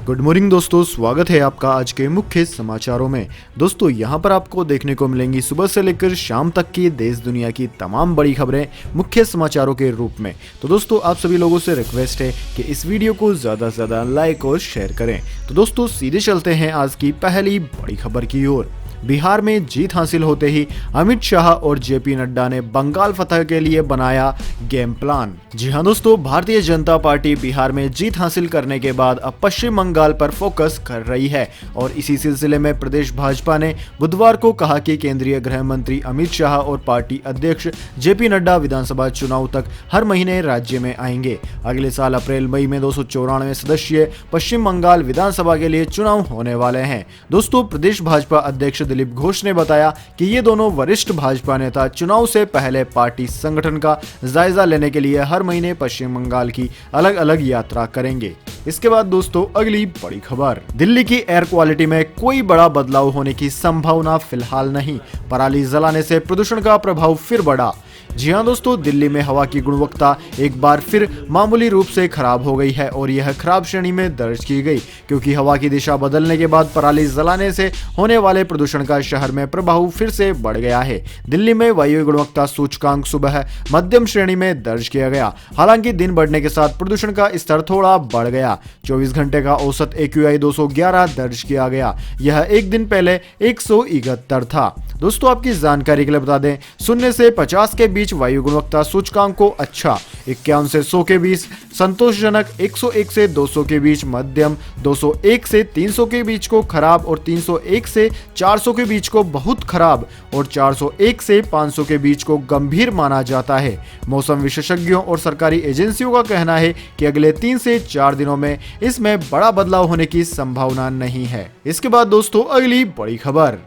Good morning दोस्तों, स्वागत है आपका आज के मुख्य समाचारों में। दोस्तों यहाँ पर आपको देखने को मिलेंगी सुबह से लेकर शाम तक की देश दुनिया की तमाम बड़ी खबरें मुख्य समाचारों के रूप में। तो दोस्तों आप सभी लोगों से रिक्वेस्ट है कि इस वीडियो को ज़्यादा से ज़्यादा लाइक और शेयर करें। तो दोस्तों सीधे चलते हैं आज की पहली बड़ी खबर की ओर। बिहार में जीत हासिल होते ही अमित शाह और जेपी नड्डा ने बंगाल फतह के लिए बनाया गेम प्लान। जी हां दोस्तों, भारतीय जनता पार्टी बिहार में जीत हासिल करने के बाद अब पश्चिम बंगाल पर फोकस कर रही है और इसी सिलसिले में प्रदेश भाजपा ने बुधवार को कहा कि केंद्रीय गृह मंत्री अमित शाह और पार्टी अध्यक्ष जेपी नड्डा विधानसभा चुनाव तक हर महीने राज्य में आएंगे। अगले साल अप्रैल मई में 294 सदस्यीय पश्चिम बंगाल विधानसभा के लिए चुनाव होने वाले हैं। दोस्तों प्रदेश भाजपा अध्यक्ष दिलीप घोष ने बताया कि ये दोनों वरिष्ठ भाजपा नेता चुनाव से पहले पार्टी संगठन का जायजा लेने के लिए हर महीने पश्चिम बंगाल की अलग अलग यात्रा करेंगे। इसके बाद दोस्तों अगली बड़ी खबर, दिल्ली की एयर क्वालिटी में कोई बड़ा बदलाव होने की संभावना फिलहाल नहीं। पराली जलाने से प्रदूषण का प्रभाव फिर बढ़ा। जी हां दोस्तों, दिल्ली में हवा की गुणवत्ता एक बार फिर मामूली रूप से खराब हो गई है और यह खराब श्रेणी में दर्ज की गई क्योंकि हवा की दिशा बदलने के बाद पराली जलाने से होने वाले प्रदूषण का शहर में प्रभाव फिर से बढ़ गया है। दिल्ली में वायु गुणवत्ता सूचकांक सुबह मध्यम श्रेणी में दर्ज किया गया। हालांकि दिन बढ़ने के साथ प्रदूषण का स्तर थोड़ा बढ़ गया। 24 घंटे का औसत AQI 211 दर्ज किया गया। यह एक दिन पहले 171 था। दोस्तों आपकी जानकारी के लिए बता दें, 0 से 50 के बीच वायु गुणवत्ता सूचकांक को अच्छा, 51 से 100 के बीच संतोषजनक, 101 से 200 के बीच मध्यम, 201 से 300 के बीच को खराब और 301 से 400 के बीच को बहुत खराब और 401 से 500 के बीच को गंभीर माना जाता है। मौसम विशेषज्ञों और सरकारी एजेंसियों का कहना है कि अगले 3 से 4 दिनों में इसमें बड़ा बदलाव होने की संभावना नहीं है। इसके बाद दोस्तों अगली बड़ी खबर,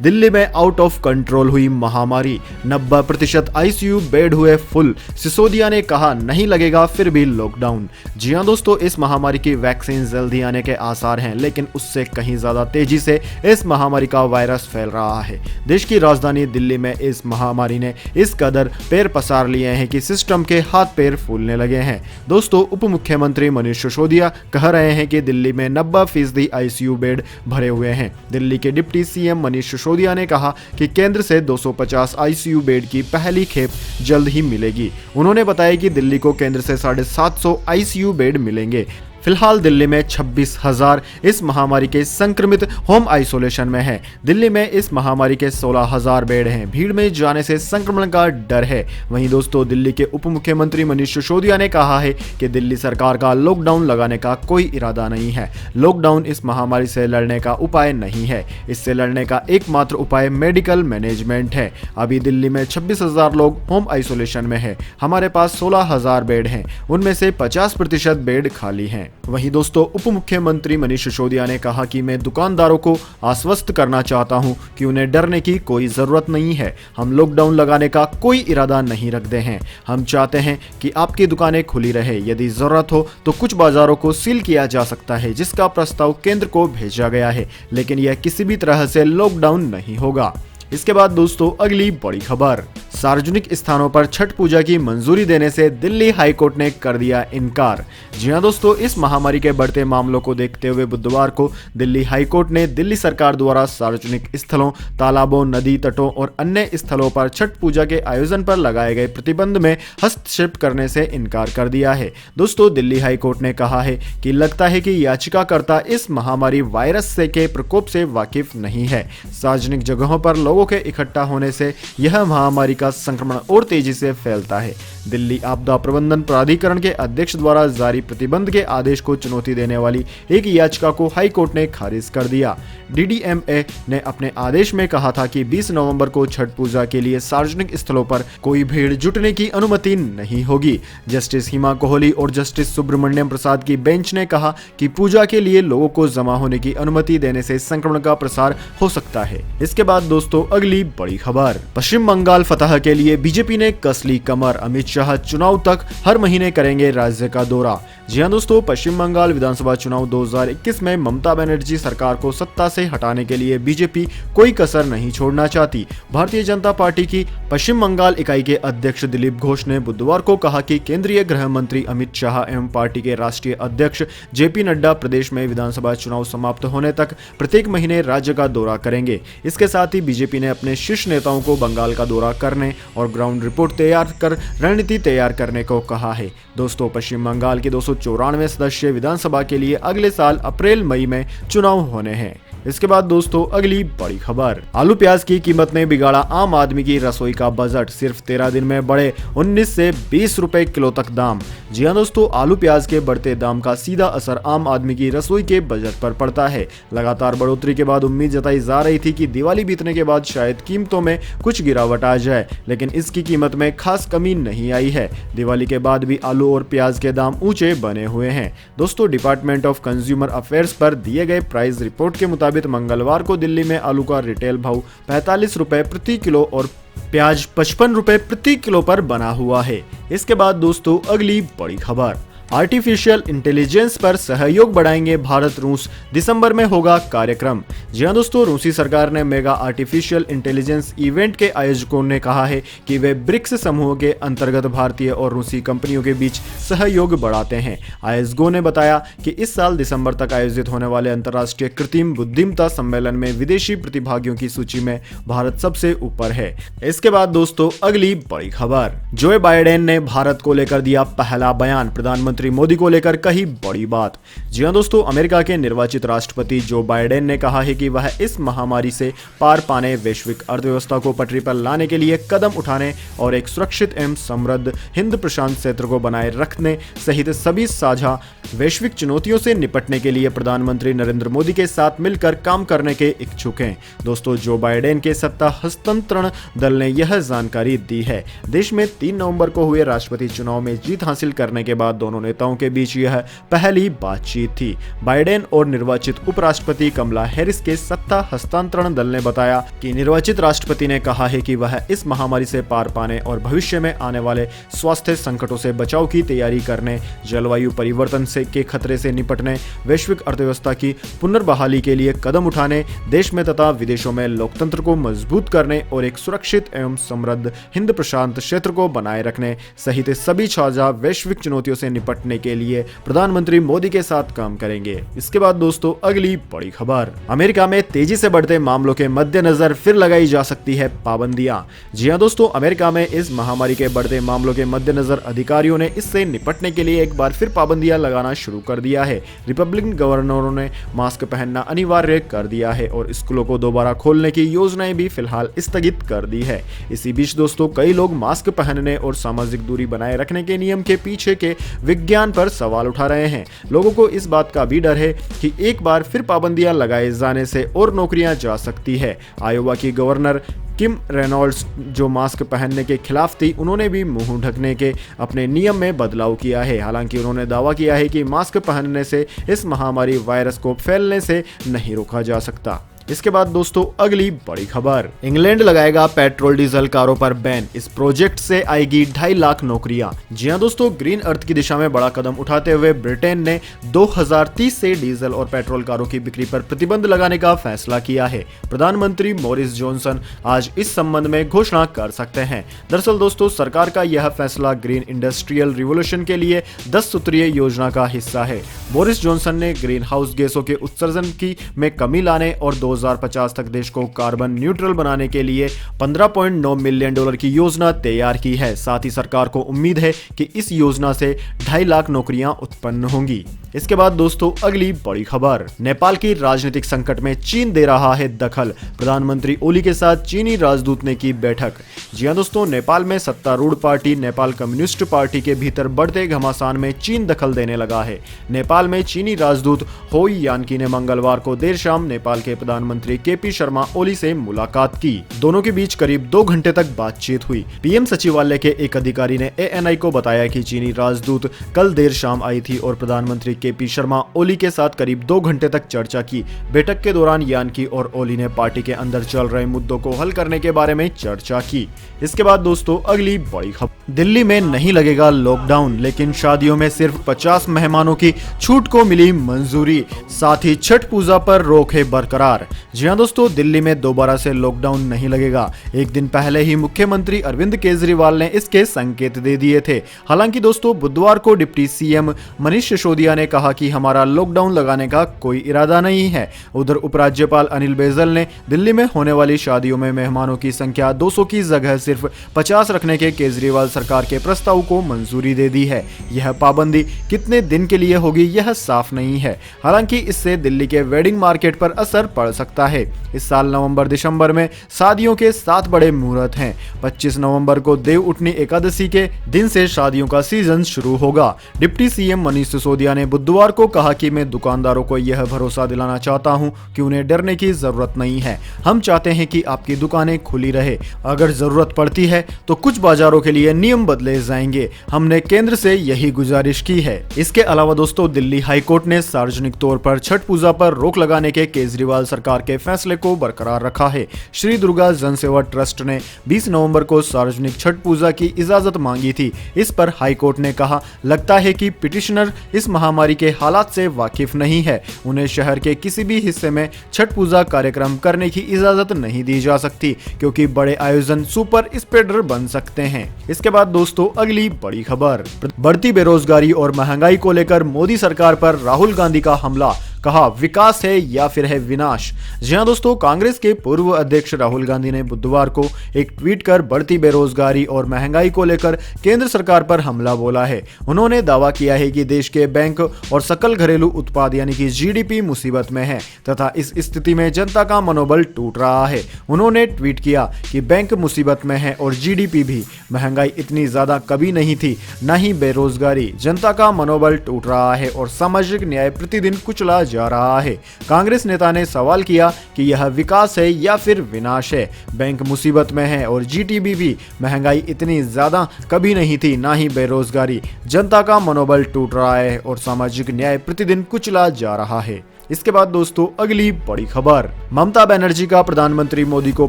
दिल्ली में आउट ऑफ कंट्रोल हुई महामारी, 90% ICU बेड हुए फुल। सिसोदिया ने कहा नहीं लगेगा फिर भी लॉकडाउन। जी हां दोस्तों, इस महामारी की वैक्सीन जल्दी आने के आसार हैं, लेकिन उससे कहीं ज्यादा तेजी से इस महामारी का वायरस फैल रहा है। देश की राजधानी दिल्ली में इस महामारी ने इस कदर पैर पसार लिए हैं कि सिस्टम के हाथ पैर फूलने लगे हैं। दोस्तों उप मुख्यमंत्री मनीष सिसोदिया कह रहे हैं कि दिल्ली में 90% ICU बेड भरे हुए हैं। दिल्ली के डिप्टी CM मनीष सिसोदिया ने कहा कि केंद्र से 250 ICU बेड की पहली खेप जल्द ही मिलेगी। उन्होंने बताया कि दिल्ली को केंद्र से 750 ICU बेड मिलेंगे। फिलहाल दिल्ली में 26,000 इस महामारी के संक्रमित होम आइसोलेशन में हैं। दिल्ली में इस महामारी के 16,000 बेड हैं। भीड़ में जाने से संक्रमण का डर है। वहीं दोस्तों दिल्ली के उप मुख्यमंत्री मनीष सिसोदिया ने कहा है कि दिल्ली सरकार का लॉकडाउन लगाने का कोई इरादा नहीं है। लॉकडाउन इस महामारी से लड़ने का उपाय नहीं है। इससे लड़ने का एकमात्र उपाय मेडिकल मैनेजमेंट है। अभी दिल्ली में 26,000 लोग होम आइसोलेशन में है। हमारे पास 16,000 बेड हैं, उनमें से 50% बेड खाली हैं। वहीं दोस्तों उप मुख्यमंत्री मनीष सिसोदिया ने कहा कि मैं दुकानदारों को आश्वस्त करना चाहता हूं कि उन्हें डरने की कोई जरूरत नहीं है। हम लॉकडाउन लगाने का कोई इरादा नहीं रखते हैं। हम चाहते हैं कि आपकी दुकानें खुली रहे। यदि जरूरत हो तो कुछ बाजारों को सील किया जा सकता है, जिसका प्रस्ताव केंद्र को भेजा गया है, लेकिन यह किसी भी तरह से लॉकडाउन नहीं होगा। इसके बाद दोस्तों अगली बड़ी खबर, सार्वजनिक स्थानों पर छठ पूजा की मंजूरी देने से दिल्ली हाईकोर्ट ने कर दिया इनकार। जी हां दोस्तों, इस महामारी के बढ़ते मामलों को देखते हुए बुधवार को दिल्ली हाईकोर्ट ने दिल्ली सरकार द्वारा सार्वजनिक स्थलों, तालाबों, नदी तटों और अन्य स्थलों पर छठ पूजा के आयोजन पर लगाए गए प्रतिबंध में हस्तक्षेप करने से इनकार कर दिया है। दोस्तों दिल्ली हाईकोर्ट ने कहा है कि लगता है कि याचिकाकर्ता इस महामारी वायरस से के प्रकोप से वाकिफ नहीं है। सार्वजनिक जगहों पर लोगों के इकट्ठा होने से यह महामारी का संक्रमण और तेजी से फैलता है। दिल्ली आपदा प्रबंधन प्राधिकरण के अध्यक्ष द्वारा जारी प्रतिबंध के आदेश को चुनौती देने वाली एक याचिका को हाई कोर्ट ने खारिज कर दिया। DDMA ने अपने आदेश में कहा था कि 20 नवंबर को छठ पूजा के लिए सार्वजनिक स्थलों पर कोई भीड़ जुटने की अनुमति नहीं होगी। जस्टिस हिमा कोहली और जस्टिस सुब्रमण्यम प्रसाद की बेंच ने कहा कि पूजा के लिए लोगों को जमा होने की अनुमति देने से संक्रमण का प्रसार हो सकता है। इसके बाद दोस्तों अगली बड़ी खबर, पश्चिम बंगाल फतह के लिए बीजेपी ने कस ली कमर, अमित शाह चुनाव तक हर महीने करेंगे राज्य का दौरा। जी हां दोस्तों, पश्चिम बंगाल विधानसभा चुनाव 2021 में ममता बनर्जी सरकार को सत्ता से हटाने के लिए बीजेपी कोई कसर नहीं छोड़ना चाहती। भारतीय जनता पार्टी की पश्चिम बंगाल इकाई के अध्यक्ष दिलीप घोष ने बुधवार को कहा कि केंद्रीय गृह मंत्री अमित शाह एवं पार्टी के राष्ट्रीय अध्यक्ष जेपी नड्डा प्रदेश में विधानसभा चुनाव समाप्त होने तक प्रत्येक महीने राज्य का दौरा करेंगे। इसके साथ ही बीजेपी ने अपने शीर्ष नेताओं को बंगाल का दौरा करने और ग्राउंड रिपोर्ट तैयार कर रणनीति तैयार करने को कहा है। दोस्तों, पश्चिम बंगाल के 294 सदस्य विधानसभा के लिए अगले साल अप्रैल मई में चुनाव होने हैं। इसके बाद दोस्तों अगली बड़ी खबर, आलू प्याज की कीमत ने बिगाड़ा आम आदमी की रसोई का बजट, सिर्फ 13 दिन में बढ़े 19 से 20 रुपए किलो तक दाम। जी हां दोस्तों, आलू प्याज के बढ़ते दाम का सीधा असर आम आदमी की रसोई के बजट पर पड़ता है। लगातार बढ़ोतरी के बाद उम्मीद जताई जा रही थी कि दिवाली बीतने के बाद शायद कीमतों में कुछ गिरावट आ जाए, लेकिन इसकी कीमत में खास कमी नहीं आई है। दिवाली के बाद भी आलू और प्याज के दाम ऊंचे बने हुए हैं। दोस्तों, डिपार्टमेंट ऑफ कंज्यूमर अफेयर्स पर दिए गए प्राइस रिपोर्ट के मुताबिक मंगलवार को दिल्ली में आलू का रिटेल भाव 45 रुपए प्रति किलो और प्याज 55 रुपए प्रति किलो पर बना हुआ है। इसके बाद दोस्तों अगली बड़ी खबर, आर्टिफिशियल इंटेलिजेंस पर सहयोग बढ़ाएंगे भारत रूस, दिसंबर में होगा कार्यक्रम। जी हां दोस्तों, रूसी सरकार ने मेगा आर्टिफिशियल इंटेलिजेंस इवेंट के आयोजकों ने कहा है कि वे ब्रिक्स समूह के अंतर्गत भारतीय और रूसी कंपनियों के बीच सहयोग बढ़ाते हैं। आयोजकों ने बताया कि इस साल दिसंबर तक आयोजित होने वाले अंतर्राष्ट्रीय कृत्रिम बुद्धिमत्ता सम्मेलन में विदेशी प्रतिभागियों की सूची में भारत सबसे ऊपर है। इसके बाद दोस्तों अगली बड़ी खबर, जो बाइडेन ने भारत को लेकर दिया पहला बयान, प्रधानमंत्री मोदी को लेकर कही बड़ी बात। जी हां दोस्तों, अमेरिका के निर्वाचित राष्ट्रपति जो बाइडेन ने कहा है कि वह इस महामारी से पार पाने, वैश्विक अर्थव्यवस्था को पटरी पर लाने के लिए कदम उठाने और एक सुरक्षित एवं समृद्ध हिंद प्रशांत क्षेत्र को बनाए रखने सहित सभी साझा वैश्विक चुनौतियों से निपटने के लिए प्रधानमंत्री नरेंद्र मोदी के साथ मिलकर काम करने के इच्छुक हैं। दोस्तों, जो बाइडेन के सत्ता हस्तांतरण दल ने यह जानकारी दी है। देश में 3 नवंबर को हुए राष्ट्रपति चुनाव में जीत हासिल करने के बाद दोनों नेताओं के बीच यह पहली बातचीत थी। बाइडेन और निर्वाचित उपराष्ट्रपति कमला हैरिस के सत्ता हस्तांतरण दल ने बताया कि निर्वाचित राष्ट्रपति ने कहा है कि वह इस महामारी से पार पाने और भविष्य में आने वाले स्वास्थ्य संकटों से बचाव की तैयारी करने, जलवायु परिवर्तन से के खतरे से निपटने, वैश्विक अर्थव्यवस्था की पुनर्बहाली के लिए कदम उठाने, देश में तथा विदेशों में लोकतंत्र को मजबूत करने और एक सुरक्षित एवं समृद्ध हिंद प्रशांत क्षेत्र को बनाए रखने सहित सभी साझा वैश्विक चुनौतियों से निपटने के लिए प्रधानमंत्री मोदी के साथ काम करेंगे। इसके बाद दोस्तों अगली बड़ी खबर, अमेरिका में तेजी से बढ़ते मामलों के मद्देनजर फिर लगाई जा सकती है पाबंदियां। जी हां दोस्तों, अमेरिका में इस महामारी के बढ़ते मामलों के मद्देनजर अधिकारियों ने इससे निपटने के लिए एक बार फिर पाबंदियां लगाना शुरू कर दिया है। रिपब्लिकन गवर्नरों ने मास्क पहनना अनिवार्य कर दिया है और स्कूलों को दोबारा खोलने की योजनाएं भी फिलहाल स्थगित कर दी है। इसी बीच दोस्तों कई लोग मास्क पहनने और सामाजिक दूरी बनाए रखने के नियम के पीछे के विज्ञान पर सवाल उठा रहे हैं। लोगों को इस बात का भी डर है कि एक बार फिर पाबंदियां लगाए जाने से और नौकरियां जा सकती है। आयोवा की गवर्नर किम रेनॉल्ड्स जो मास्क पहनने के खिलाफ थी, उन्होंने भी मुंह ढकने के अपने नियम में बदलाव किया है। हालांकि उन्होंने दावा किया है कि मास्क पहनने से इस महामारी वायरस को फैलने से नहीं रोका जा सकता। इसके बाद दोस्तों अगली बड़ी खबर, इंग्लैंड लगाएगा पेट्रोल डीजल कारों पर बैन, इस प्रोजेक्ट से आएगी 2.5 लाख नौकरियां। जी हां दोस्तों, ग्रीन अर्थ की दिशा में बड़ा कदम उठाते हुए ब्रिटेन ने 2030 से डीजल और पेट्रोल कारों की बिक्री पर प्रतिबंध लगाने का फैसला किया है। प्रधानमंत्री बोरिस जॉनसन आज इस संबंध में घोषणा कर सकते हैं। दरअसल दोस्तों, सरकार का यह फैसला ग्रीन इंडस्ट्रियल रिवोल्यूशन के लिए 10 सूत्रीय योजना का हिस्सा है। बोरिस जॉनसन ने ग्रीन हाउस गैसों के उत्सर्जन की में कमी लाने और 2050 तक देश को कार्बन न्यूट्रल बनाने के लिए $15.9 मिलियन की योजना तैयार की है। साथ ही सरकार को उम्मीद है कि इस योजना से 2.5 लाख नौकरियां उत्पन्न होंगी। इसके बाद दोस्तों अगली बड़ी खबर, नेपाल की राजनीतिक संकट में चीन दे रहा है दखल, प्रधानमंत्री ओली के साथ चीनी राजदूत ने की बैठक। जी हां दोस्तों, नेपाल में सत्तारूढ़ पार्टी नेपाल कम्युनिस्ट पार्टी के भीतर बढ़ते घमासान में चीन दखल देने लगा है। नेपाल में चीनी राजदूत होई यानकी ने मंगलवार को देर शाम नेपाल के प्रधानमंत्री केपी शर्मा ओली से मुलाकात की। दोनों के बीच करीब 2 घंटे तक बातचीत हुई। पीएम सचिवालय के एक अधिकारी ने एएनआई को बताया कि चीनी राजदूत कल देर शाम आई थी और प्रधानमंत्री केपी शर्मा ओली के साथ करीब 2 घंटे तक चर्चा की। बैठक के दौरान यानकी और ओली ने पार्टी के अंदर चल रहे मुद्दों को हल करने के बारे में चर्चा की। इसके बाद दोस्तों अगली बड़ी खबर, दिल्ली में नहीं लगेगा लॉकडाउन, लेकिन शादियों में सिर्फ 50 मेहमानों की छूट को मिली मंजूरी। साथ ही छठ पूजा पर रोक है बरकरार। जी हां दोस्तों, दिल्ली में दोबारा से लॉकडाउन नहीं लगेगा। एक दिन पहले ही मुख्यमंत्री अरविंद केजरीवाल ने इसके संकेत दे दिए थे। हालांकि दोस्तों बुधवार को डिप्टी सीएम मनीष सिसोदिया ने कहा कि हमारा लॉकडाउन लगाने का कोई इरादा नहीं है। उधर उपराज्यपाल अनिल बैजल ने दिल्ली में होने वाली शादियों में मेहमानों की संख्या 200 की जगह सिर्फ 50 रखने के केजरीवाल सरकार के प्रस्ताव को मंजूरी दे दी है। यह पाबंदी कितने दिन के लिए होगी यह साफ नहीं है। हालांकि इससे दिल्ली के वेडिंग मार्केट पर असर पड़ सकता है। इस साल नवंबर दिसंबर में शादियों के 7 बड़े मुहूर्त हैं। 25 नवंबर को देव उठनी एकादशी के दिन से शादियों का सीजन शुरू होगा। डिप्टी सीएम मनीष सिसोदिया ने बुधवार को कहा कि मैं दुकानदारों को यह भरोसा दिलाना चाहता हूं कि उन्हें डरने की जरूरत नहीं है। हम चाहते हैं कि आपकी दुकानें खुली रहे। अगर जरूरत पड़ती है तो कुछ बाजारों के लिए नियम बदले जाएंगे। हमने केंद्र से यही गुजारिश की है। इसके अलावा दोस्तों दिल्ली हाईकोर्ट ने सार्वजनिक तौर पर छठ पूजा पर रोक लगाने के केजरीवाल सरकार के फैसले को बरकरार रखा है। श्री दुर्गा जनसेवा ट्रस्ट ने 20 नवंबर को सार्वजनिक छठ पूजा की इजाजत मांगी थी। इस पर हाईकोर्ट ने कहा, लगता है कि पिटिशनर इस महामारी के हालात से वाकिफ नहीं है। उन्हें शहर के किसी भी हिस्से में छठ पूजा कार्यक्रम करने की इजाजत नहीं दी जा सकती, क्योंकि बड़े आयोजन सुपर स्प्रेडर बन सकते हैं। इसके बाद दोस्तों अगली बड़ी खबर, बढ़ती बेरोजगारी और महंगाई को लेकर मोदी सरकार पर राहुल गांधी का हमला। कहा, विकास है या फिर है विनाश। जी हां दोस्तों, कांग्रेस के पूर्व अध्यक्ष राहुल गांधी ने बुधवार को एक ट्वीट कर बढ़ती बेरोजगारी और महंगाई को लेकर केंद्र सरकार पर हमला बोला है। उन्होंने दावा किया है कि देश के बैंक और सकल घरेलू उत्पाद यानी कि जीडीपी मुसीबत में है तथा इस स्थिति में जनता का मनोबल टूट रहा है। उन्होंने ट्वीट किया कि बैंक मुसीबत में है और जीडीपी भी। महंगाई इतनी ज्यादा कभी नहीं थी, न ही बेरोजगारी। जनता का मनोबल टूट रहा है और सामाजिक न्याय प्रतिदिन कुचला जा रहा है। कांग्रेस नेता ने सवाल किया कि यह विकास है या फिर विनाश है। बैंक मुसीबत में है और जीडीपी भी। महंगाई इतनी ज्यादा कभी नहीं थी, ना ही बेरोजगारी। जनता का मनोबल टूट रहा है और सामाजिक न्याय प्रतिदिन कुचला जा रहा है। इसके बाद दोस्तों अगली बड़ी खबर, ममता बनर्जी का प्रधानमंत्री मोदी को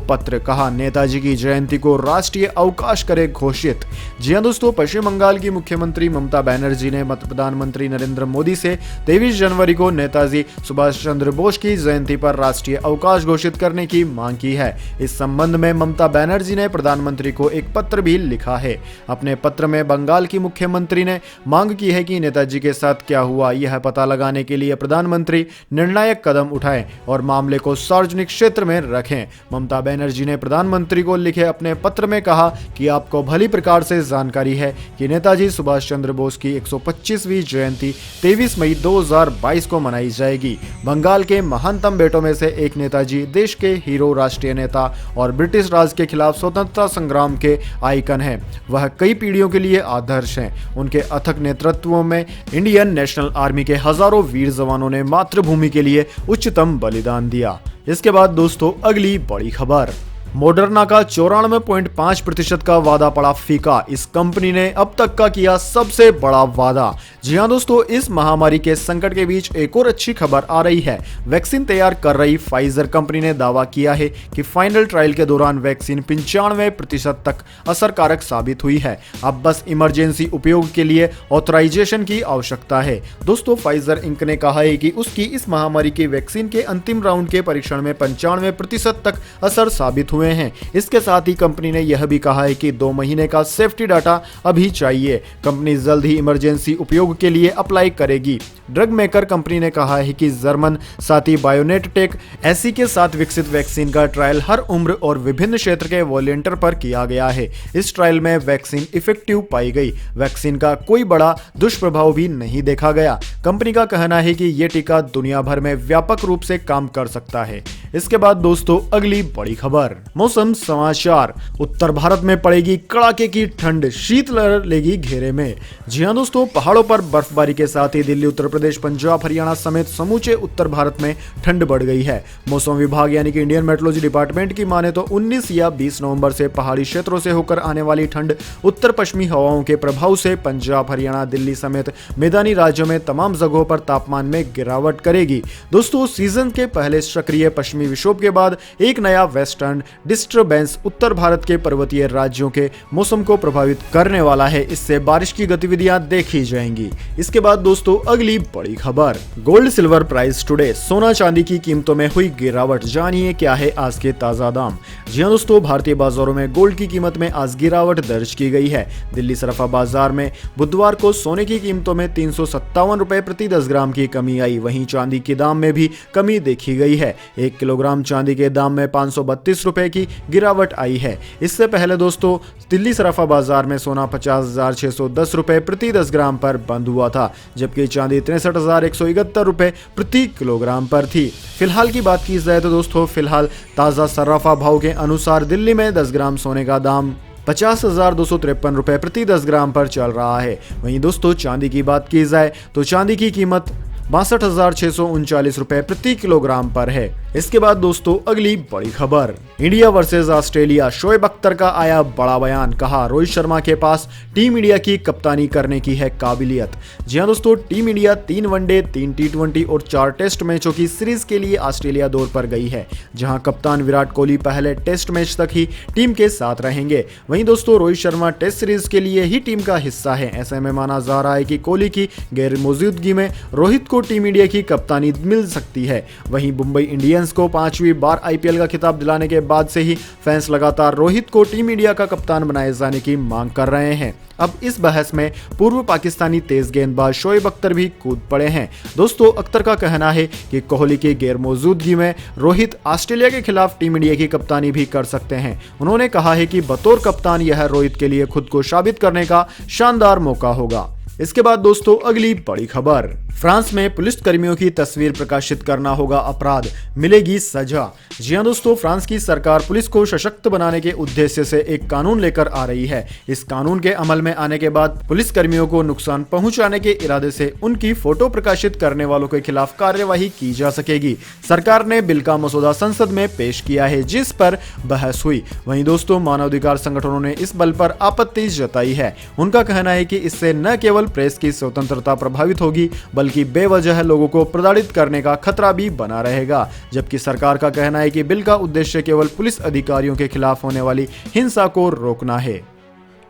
पत्र। कहा, नेताजी की जयंती को राष्ट्रीय अवकाश करे घोषित। जी हां दोस्तों, पश्चिम बंगाल की मुख्यमंत्री ममता बनर्जी ने प्रधानमंत्री नरेंद्र मोदी से 23 जनवरी को नेताजी सुभाष चंद्र बोस की जयंती पर राष्ट्रीय अवकाश घोषित करने की मांग की है। इस संबंध में ममता बनर्जी ने प्रधानमंत्री को एक पत्र भी लिखा है। अपने पत्र में बंगाल की मुख्यमंत्री ने मांग की है कि नेताजी के साथ क्या हुआ यह पता लगाने के लिए प्रधानमंत्री निर्णायक कदम उठाएं और मामले को सार्वजनिक क्षेत्र में रखें। ममता बनर्जी ने प्रधानमंत्री को लिखे अपने पत्र में कहा कि आपको भली प्रकार से जानकारी है कि नेताजी सुभाष चंद्र बोस की 125वीं जयंती 23 मई 2022 को मनाई जाएगी। बंगाल के महानतम बेटों में से एक नेताजी देश के हीरो, राष्ट्रीय नेता और ब्रिटिश राज के खिलाफ स्वतंत्रता संग्राम के आइकन हैं। वह कई पीढ़ियों के लिए आदर्श हैं। उनके अथक नेतृत्व में इंडियन नेशनल आर्मी के हजारों वीर जवानों ने मातृभूमि के लिए उच्चतम बलिदान दिया। इसके बाद दोस्तों अगली बड़ी खबर, मॉडर्ना का 94.5% का वादा पड़ा फीका। इस कंपनी ने अब तक का किया सबसे बड़ा वादा। जी हां दोस्तों, इस महामारी के संकट के बीच एक और अच्छी खबर आ रही है। वैक्सीन तैयार कर रही फाइजर कंपनी ने दावा किया है कि फाइनल ट्रायल के दौरान वैक्सीन 95% तक असरकारक साबित हुई है। अब बस इमरजेंसी उपयोग के लिए ऑथराइजेशन की आवश्यकता है। दोस्तों, फाइजर इंक ने कहा है कि उसकी इस महामारी की वैक्सीन के अंतिम राउंड के परीक्षण में 95% तक असर साबित हुए हैं। इसके साथ ही कंपनी ने यह भी कहा है कि 2 महीने का सेफ्टी डाटा अभी चाहिए। कंपनी जल्द ही इमरजेंसी उपयोग के लिए अप्लाई करेगी। ड्रग मेकर कंपनी ने कहा है कि जर्मन साथी बायोनेटेक एसी के साथ विकसित वैक्सीन का ट्रायल हर उम्र और विभिन्न क्षेत्र के वॉलंटियर पर किया गया है। इस ट्रायल में वैक्सीन इफेक्टिव पाई गई। वैक्सीन का कोई बड़ा दुष्प्रभाव भी नहीं देखा गया। कंपनी का कहना है कि यह टीका दुनिया भर में व्यापक रूप से काम कर सकता है। इसके बाद दोस्तों अगली बड़ी खबर, मौसम समाचार। उत्तर भारत में पड़ेगी कड़ाके की ठंड, शीतलहर लेगी घेरे में। जी हां दोस्तों, पहाड़ों पर बर्फबारी के साथ ही दिल्ली, उत्तर प्रदेश, पंजाब, हरियाणा समेत समूचे उत्तर भारत में ठंड बढ़ गई है। मौसम विभाग यानी कि इंडियन मेट्रोलॉजी डिपार्टमेंट की माने तो 19 या 20 नवंबर से पहाड़ी क्षेत्रों से होकर आने वाली ठंड उत्तर पश्चिमी हवाओं के प्रभाव से पंजाब, हरियाणा, दिल्ली समेत मैदानी राज्यों में तमाम जगहों पर तापमान में गिरावट करेगी। दोस्तों, सीजन के पहले सक्रिय पश्चिमी विक्षोभ के बाद एक नया वेस्टर्न डिस्टर्बेंस उत्तर भारत के पर्वतीय राज्यों के मौसम को प्रभावित करने वाला है। इससे बारिश की गतिविधियां देखी जाएंगी। इसके बाद दोस्तों अगली बड़ी खबर, गोल्ड सिल्वर प्राइस टुडे। सोना चांदी की कीमतों में हुई गिरावट, जानिए क्या है आज के ताजा दाम। जी हां दोस्तों, भारतीय बाजारों में गोल्ड की कीमत में आज गिरावट दर्ज की गई है। दिल्ली सराफा बाजार में बुधवार को सोने की कीमतों में 357 रुपए प्रति 10 ग्राम की कमी आई। वहीं चांदी के दाम में भी कमी देखी गई है। 1 किलोग्राम चांदी के दाम में 532 रुपए की गिरावट आई है। इससे पहले दोस्तों दिल्ली सराफा बाजार में सोना 50,610 रुपए प्रति 10 ग्राम पर बंद हुआ था, जबकि चांदी 63,171 रुपए प्रति किलोग्राम पर थी। फिलहाल की बात की जाए तो दोस्तों फिलहाल ताजा सराफा भाव के अनुसार दिल्ली में 10 ग्राम सोने का दाम 50,253 रुपए प्रति 10 ग्राम पर चल रहा है। वहीं दोस्तों चांदी की बात की जाए तो चांदी की कीमत 62,639 रुपए प्रति किलोग्राम पर है। इसके बाद दोस्तों अगली बड़ी खबर, India versus Australia. Shoaib Akhtar का आया बड़ा बयान, कहा रोहित शर्मा के पास टीम इंडिया की कप्तानी करने की है काबिलियत। जी हां दोस्तों, टीम इंडिया 3 वनडे, 3 टी20 और 4 टेस्ट मैचों की सीरीज के लिए ऑस्ट्रेलिया दौर पर गई है, जहां कप्तान विराट कोहली पहले टेस्ट मैच तक ही टीम के साथ रहेंगे। वहीं दोस्तों रोहित शर्मा टेस्ट सीरीज के लिए ही टीम का हिस्सा है। ऐसे में माना जा रहा है कि कोहली की गैर मौजूदगी में रोहित को टीम इंडिया की कप्तानी मिल सकती है। वहीं मुंबई इंडियंस को 5वीं बार आईपीएल का खिताब दिलाने के बाद से ही फैंस लगातार रोहित को टीम इंडिया का कप्तान बनाए जाने की मांग कर रहे हैं। अब इस बहस में पूर्व पाकिस्तानी तेज गेंदबाज शोएब अख्तर भी कूद पड़े हैं। दोस्तों अख्तर का कहना है कि कोहली की गैर मौजूदगी में रोहित ऑस्ट्रेलिया के खिलाफ टीम इंडिया की कप्तानी भी कर सकते हैं। उन्होंने कहा है कि बतौर कप्तान यह रोहित के लिए खुद को साबित करने का शानदार मौका होगा। इसके बाद दोस्तों अगली बड़ी खबर, फ्रांस में पुलिस कर्मियों की तस्वीर प्रकाशित करना होगा अपराध, मिलेगी सजा। जी हां दोस्तों, फ्रांस की सरकार पुलिस को सशक्त बनाने के उद्देश्य से एक कानून लेकर आ रही है। इस कानून के अमल में आने के बाद पुलिस कर्मियों को नुकसान पहुंचाने के इरादे से उनकी फोटो प्रकाशित करने वालों के खिलाफ कार्यवाही की जा सकेगी। सरकार ने बिल का मसौदा संसद में पेश किया है, जिस पर बहस हुई। वहीं दोस्तों मानवाधिकार संगठनों ने इस बल पर आपत्ति जताई है। उनका कहना है कि इससे न केवल प्रेस की स्वतंत्रता प्रभावित होगी, बल्कि बेवजह लोगों को प्रताड़ित करने का खतरा भी बना रहेगा। जबकि सरकार का कहना है कि बिल का उद्देश्य केवल पुलिस अधिकारियों के खिलाफ होने वाली हिंसा को रोकना है।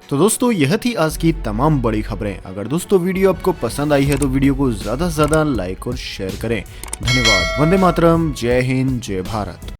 तो दोस्तों यह थी आज की तमाम बड़ी खबरें। अगर दोस्तों वीडियो आपको पसंद आई है तो वीडियो को ज्यादा से ज्यादा लाइक और शेयर करें। धन्यवाद। वंदे मातरम। जय हिंद, जय भारत।